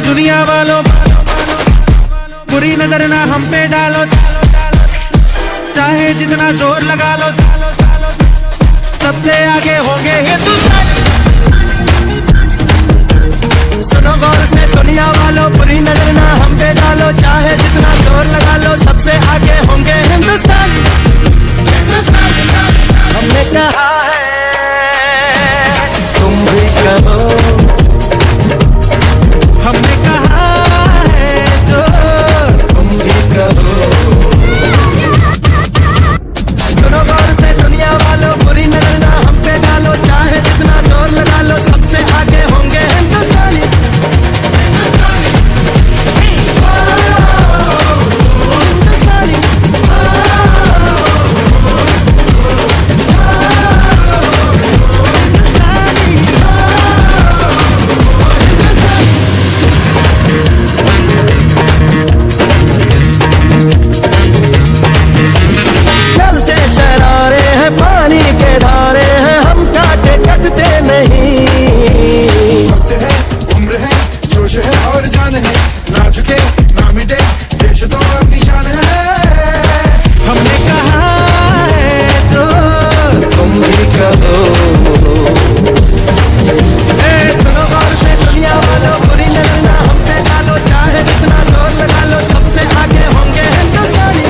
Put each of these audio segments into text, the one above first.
दुनिया वालों बुरी नजर ना हम पे डालो, चाहे जितना जोर लगा लो, सबसे आगे होंगे हिंदुस्तान। सुनो गौर से दुनिया वालों, बुरी नजर ना हम पे डालो, चाहे जितना जोर लगा लो, सबसे आगे होंगे हिंदुस्तान। हमने कहा है तुम भी कहो, हमने कहा है जो तुम भी कहो। सुनो गौर से दुनिया वालों, बुरी नजर ना हम पे डालो, चाहे जितना जोर लगा लो, सबसे आगे होंगे हिंदुस्तानी। चलते शरारे हैं, पानी के धारे हैं, हम काटे कटते नहीं। वक्त है, उम्र है, जोश है और जान है, ना झुके ना मिटे, देश तो अपनी शान है। हमने कहा है जो तुम भी कहो। सुनो गौर से दुनिया वालों, बुरी नजर ना हम पे डालो, चाहे जितना जोर लगा लो, सबसे आगे होंगे हिंदुस्तानी।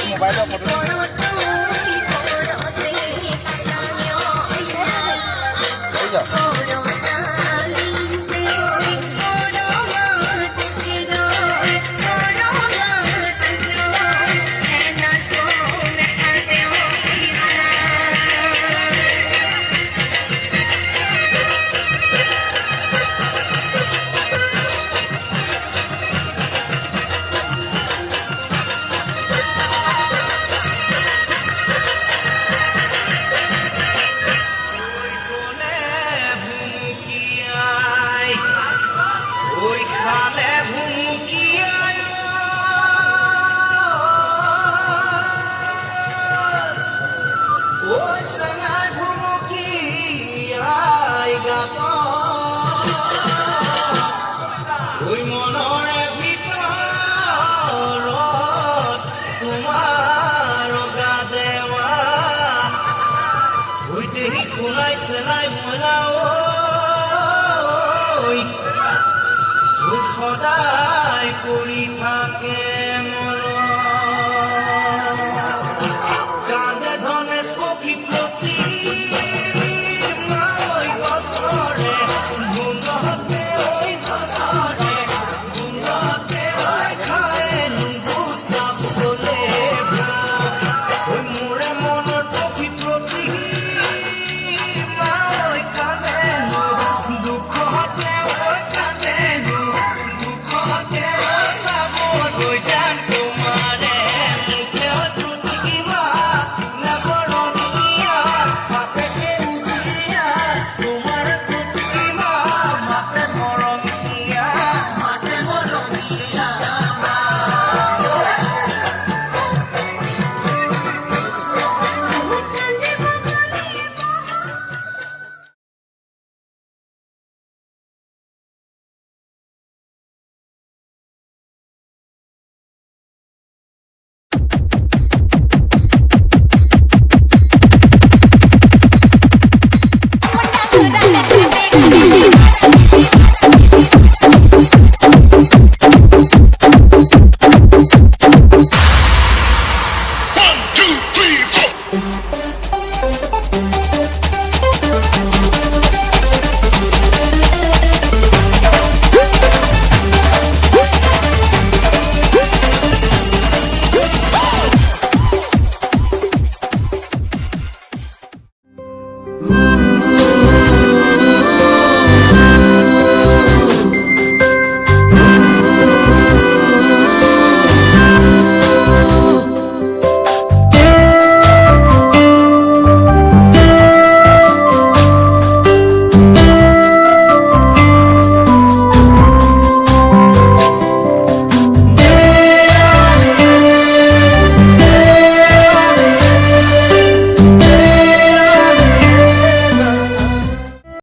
मोबाइल মনৰে ভিতৰত তোমাৰ ৰগা দেৱা উইতেহি কোলাই চেলাই মনা ঐ সদায় কৰি থাকে